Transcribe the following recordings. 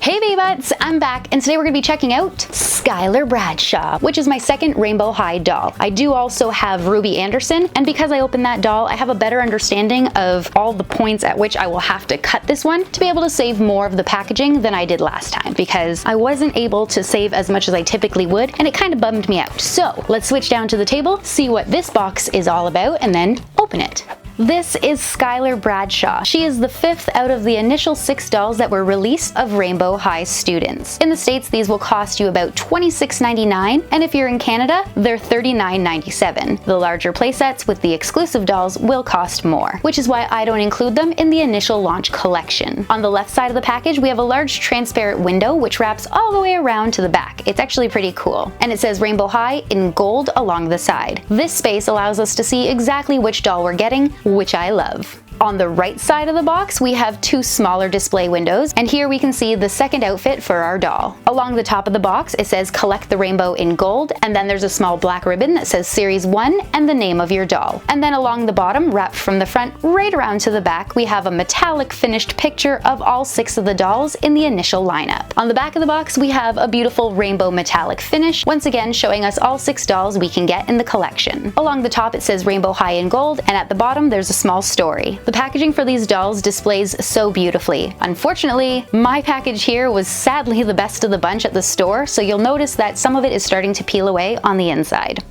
Hey V-Buds, I'm back, and today we're going to be checking out Skyler Bradshaw, which is my second Rainbow High doll. I do also have Ruby Anderson, and because I opened that doll, I have a better understanding of all the points at which I will have to cut this one to be able to save more of the packaging than I did last time, because I wasn't able to save as much as I typically would, and it kind of bummed me out. So let's switch down to the table, see what this box is all about, and then open it. This is Skyler Bradshaw. She is the fifth out of the initial 6 dolls that were released of Rainbow High students. In the States, these will cost you about $26.99, and if you're in Canada, they're $39.97. The larger playsets with the exclusive dolls will cost more, which is why I don't include them in the initial launch collection. On the left side of the package, we have a large transparent window which wraps all the way around to the back. It's actually pretty cool, and it says Rainbow High in gold along the side. This space allows us to see exactly which doll we're getting, which I love. On the right side of the box, we have 2 smaller display windows, and here we can see the second outfit for our doll. Along the top of the box, it says Collect the Rainbow in Gold, and then there's a small black ribbon that says Series 1 and the name of your doll. And then along the bottom, wrapped from the front right around to the back, we have a metallic finished picture of all 6 of the dolls in the initial lineup. On the back of the box, we have a beautiful rainbow metallic finish, once again showing us all 6 dolls we can get in the collection. Along the top, it says Rainbow High in Gold, and at the bottom, there's a small story. The packaging for these dolls displays so beautifully. Unfortunately, my package here was sadly the best of the bunch at the store, so you'll notice that some of it is starting to peel away on the inside.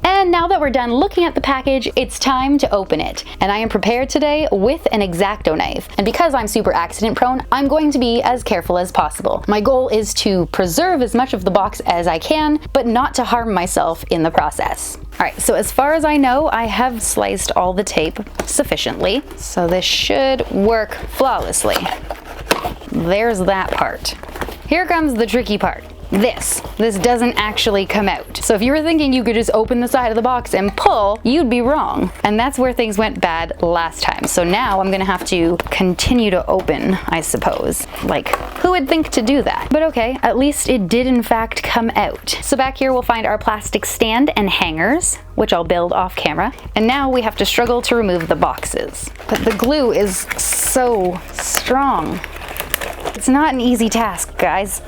And now that we're done looking at the package, it's time to open it. And I am prepared today with an X-Acto knife. And because I'm super accident prone, I'm going to be as careful as possible. My goal is to preserve as much of the box as I can, but not to harm myself in the process. Alright, so as far as I know, I have sliced all the tape sufficiently, so this should work flawlessly. There's that part. Here comes the tricky part. This doesn't actually come out. So if you were thinking you could just open the side of the box and pull, you'd be wrong. And that's where things went bad last time. So now I'm gonna have to continue to open, I suppose. Like, who would think to do that? But okay, at least it did in fact come out. So back here we'll find our plastic stand and hangers, which I'll build off camera. And now we have to struggle to remove the boxes. But the glue is so strong. It's not an easy task, guys.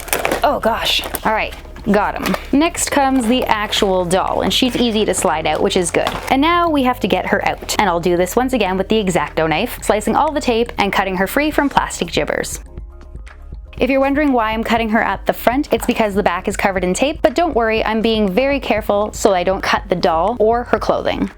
Oh gosh. All right, got him. Next comes the actual doll, and she's easy to slide out, which is good. And now we have to get her out. And I'll do this once again with the X-Acto knife, slicing all the tape and cutting her free from plastic gibbers. If you're wondering why I'm cutting her at the front, it's because the back is covered in tape, but don't worry, I'm being very careful so I don't cut the doll or her clothing.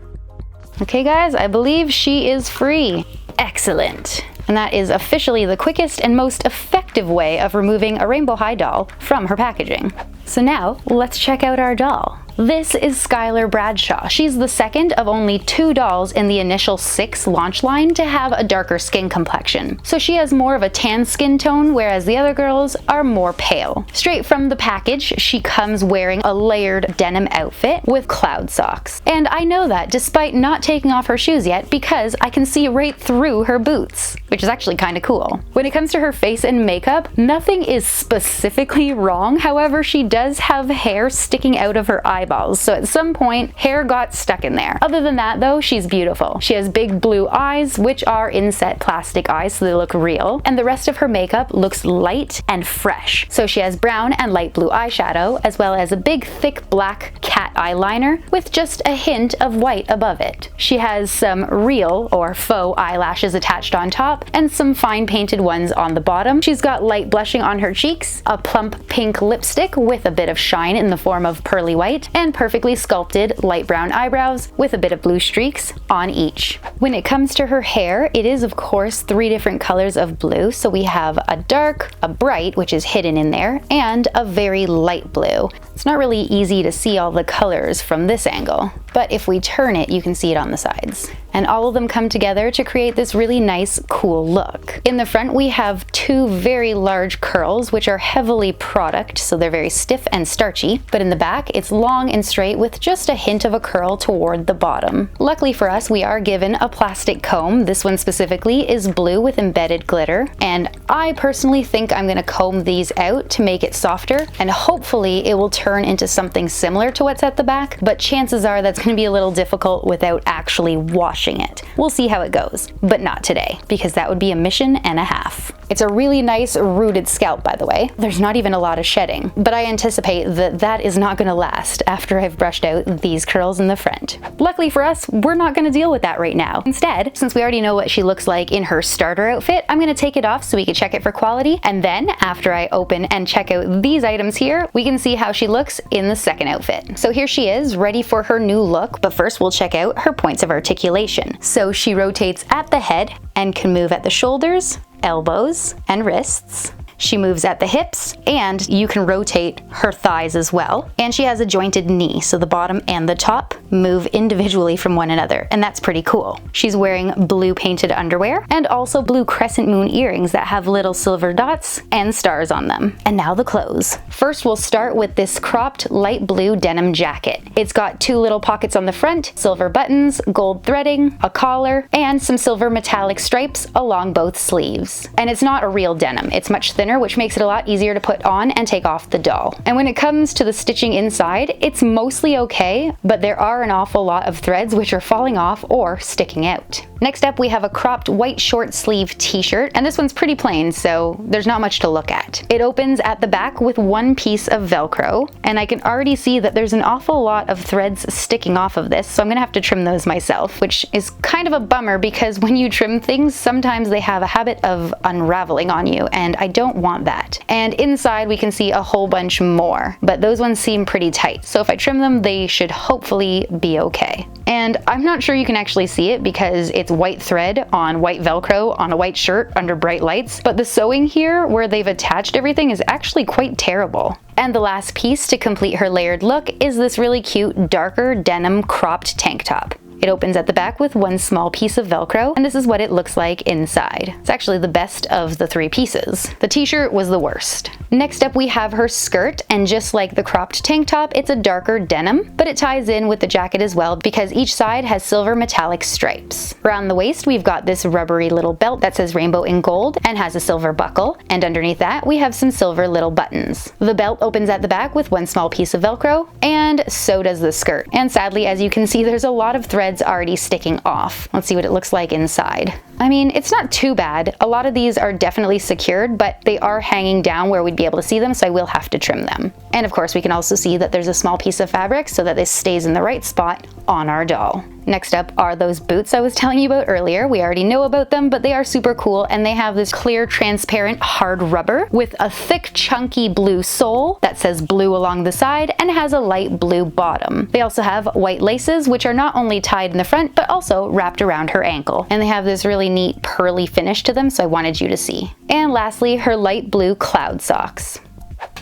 Okay guys, I believe she is free. Excellent. And that is officially the quickest and most effective way of removing a Rainbow High doll from her packaging. So now, let's check out our doll. This is Skyler Bradshaw. She's the second of only 2 dolls in the initial 6 launch line to have a darker skin complexion. So she has more of a tan skin tone, whereas the other girls are more pale. Straight from the package, she comes wearing a layered denim outfit with cloud socks. And I know that despite not taking off her shoes yet, because I can see right through her boots, which is actually kind of cool. When it comes to her face and makeup, nothing is specifically wrong. However, she does have hair sticking out of her eyeballs. So at some point, hair got stuck in there. Other than that though, she's beautiful. She has big blue eyes, which are inset plastic eyes, so they look real. And the rest of her makeup looks light and fresh. So she has brown and light blue eyeshadow, as well as a big thick black cat eyeliner with just a hint of white above it. She has some real or faux eyelashes attached on top and some fine painted ones on the bottom. She's got light blushing on her cheeks, a plump pink lipstick with a bit of shine in the form of pearly white, and perfectly sculpted light brown eyebrows with a bit of blue streaks on each. When it comes to her hair, it is of course 3 different colors of blue. So we have a dark, a bright, which is hidden in there, and a very light blue. It's not really easy to see all the colors from this angle, but if we turn it, you can see it on the sides. And all of them come together to create this really nice, cool look. In the front, we have 2 very large curls, which are heavily product, so they're very stiff and starchy. But in the back, it's long and straight with just a hint of a curl toward the bottom. Luckily for us, we are given a plastic comb. This one specifically is blue with embedded glitter. And I personally think I'm gonna comb these out to make it softer, and hopefully it will turn into something similar to what's at the back, but chances are that's gonna be a little difficult without actually washing washing it. We'll see how it goes, but not today, because that would be a mission and a half. It's a really nice rooted scalp, by the way. There's not even a lot of shedding, but I anticipate that that is not gonna last after I've brushed out these curls in the front. Luckily for us, we're not gonna deal with that right now. Instead, since we already know what she looks like in her starter outfit, I'm gonna take it off so we can check it for quality, and then after I open and check out these items here, we can see how she looks in the second outfit. So here she is, ready for her new look, but first we'll check out her points of articulation. So she rotates at the head and can move at the shoulders, elbows, and wrists. She moves at the hips, and you can rotate her thighs as well. And she has a jointed knee, so the bottom and the top move individually from one another, and that's pretty cool. She's wearing blue painted underwear and also blue crescent moon earrings that have little silver dots and stars on them. And now the clothes. First, we'll start with this cropped light blue denim jacket. It's got two little pockets on the front, silver buttons, gold threading, a collar, and some silver metallic stripes along both sleeves. And it's not a real denim, it's much thinner, which makes it a lot easier to put on and take off the doll. And when it comes to the stitching inside, it's mostly okay, but there are an awful lot of threads which are falling off or sticking out. Next up, we have a cropped white short sleeve t-shirt, and this one's pretty plain, so there's not much to look at. It opens at the back with one piece of Velcro, and I can already see that there's an awful lot of threads sticking off of this, so I'm gonna have to trim those myself, which is kind of a bummer because when you trim things, sometimes they have a habit of unraveling on you, and I don't want that. And inside we can see a whole bunch more, but those ones seem pretty tight, so if I trim them, they should hopefully be okay. And I'm not sure you can actually see it because it's white thread on white Velcro on a white shirt under bright lights, but the sewing here where they've attached everything is actually quite terrible. And the last piece to complete her layered look is this really cute darker denim cropped tank top. It opens at the back with one small piece of Velcro, and this is what it looks like inside. It's actually the best of the three pieces. The t-shirt was the worst. Next up, we have her skirt, and just like the cropped tank top, it's a darker denim, but it ties in with the jacket as well because each side has silver metallic stripes. Around the waist, we've got this rubbery little belt that says rainbow in gold and has a silver buckle, and underneath that, we have some silver little buttons. The belt opens at the back with one small piece of Velcro, and so does the skirt. And sadly, as you can see, there's a lot of threads already sticking off. Let's see what it looks like inside. I mean, it's not too bad. A lot of these are definitely secured, but they are hanging down where we'd be able to see them, so I will have to trim them. And of course, we can also see that there's a small piece of fabric so that this stays in the right spot on our doll. Next up are those boots I was telling you about earlier. We already know about them, but they are super cool, and they have this clear, transparent, hard rubber with a thick, chunky blue sole that says blue along the side and has a light blue bottom. They also have white laces, which are not only tied in the front, but also wrapped around her ankle. And they have this really neat pearly finish to them, so I wanted you to see. And lastly, her light blue cloud socks.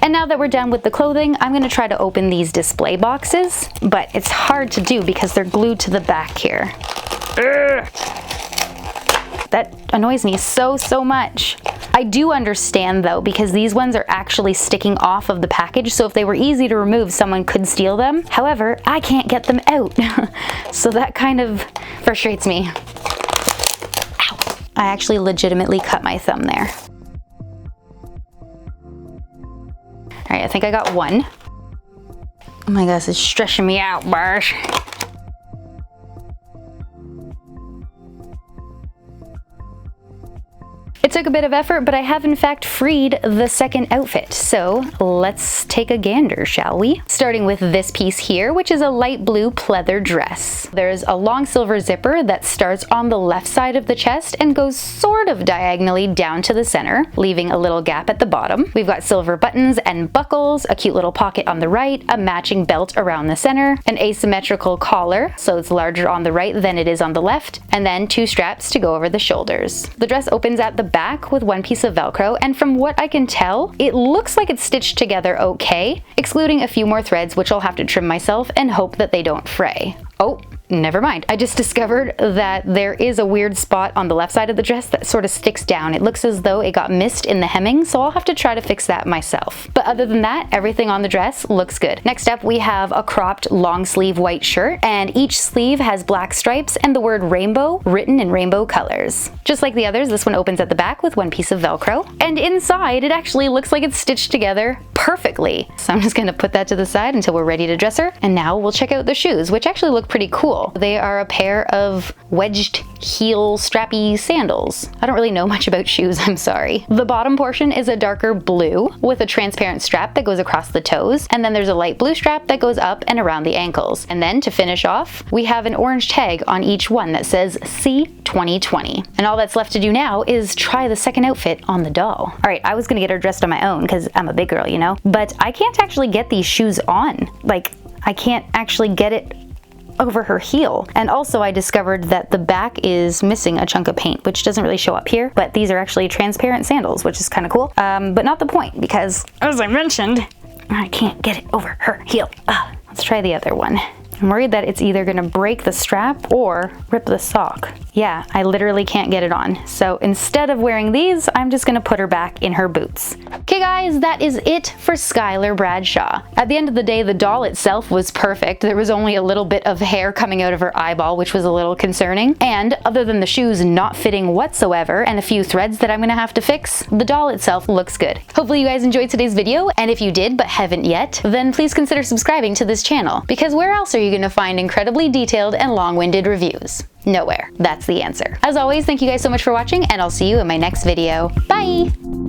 And now that we're done with the clothing, I'm gonna try to open these display boxes, but it's hard to do because they're glued to the back here. Ugh. That annoys me so much. I do understand though, because these ones are actually sticking off of the package, so if they were easy to remove, someone could steal them. However, I can't get them out, so that kind of frustrates me. Ow. I actually legitimately cut my thumb there. All right, I think I got one. Oh my gosh, it's stressing me out, Barsh. It took a bit of effort, but I have in fact freed the second outfit. So let's take a gander, shall we? Starting with this piece here, which is a light blue pleather dress. There's a long silver zipper that starts on the left side of the chest and goes sort of diagonally down to the center, leaving a little gap at the bottom. We've got silver buttons and buckles, a cute little pocket on the right, a matching belt around the center, an asymmetrical collar, so it's larger on the right than it is on the left, and then two straps to go over the shoulders. The dress opens at the back with one piece of Velcro, and from what I can tell, it looks like it's stitched together okay, excluding a few more threads which I'll have to trim myself and hope that they don't fray. Oh, never mind. I just discovered that there is a weird spot on the left side of the dress that sort of sticks down. It looks as though it got missed in the hemming, so I'll have to try to fix that myself. But other than that, everything on the dress looks good. Next up, we have a cropped long sleeve white shirt, and each sleeve has black stripes and the word rainbow written in rainbow colors. Just like the others, this one opens at the back with one piece of Velcro, and inside it actually looks like it's stitched together perfectly. So I'm just gonna put that to the side until we're ready to dress her. And now we'll check out the shoes, which actually look pretty cool. They are a pair of wedged heel strappy sandals. I don't really know much about shoes, I'm sorry. The bottom portion is a darker blue with a transparent strap that goes across the toes, and then there's a light blue strap that goes up and around the ankles. And then to finish off, we have an orange tag on each one that says C 2020. And all that's left to do now is try the second outfit on the doll. All right, I was gonna get her dressed on my own because I'm a big girl, you know, but I can't actually get these shoes on. Like, I can't actually get it over her heel. And also I discovered that the back is missing a chunk of paint, which doesn't really show up here, but these are actually transparent sandals, which is kind of cool. But not the point, because as I mentioned, I can't get it over her heel. Let's try the other one. I'm worried that it's either gonna break the strap or rip the sock. Yeah, I literally can't get it on. So instead of wearing these, I'm just gonna put her back in her boots. Okay guys, that is it for Skyler Bradshaw. At the end of the day, the doll itself was perfect. There was only a little bit of hair coming out of her eyeball, which was a little concerning. And other than the shoes not fitting whatsoever and a few threads that I'm gonna have to fix, the doll itself looks good. Hopefully you guys enjoyed today's video, and if you did but haven't yet, then please consider subscribing to this channel, because where else are you gonna find incredibly detailed and long-winded reviews? Nowhere. That's the answer. As always, thank you guys so much for watching, and I'll see you in my next video. Bye!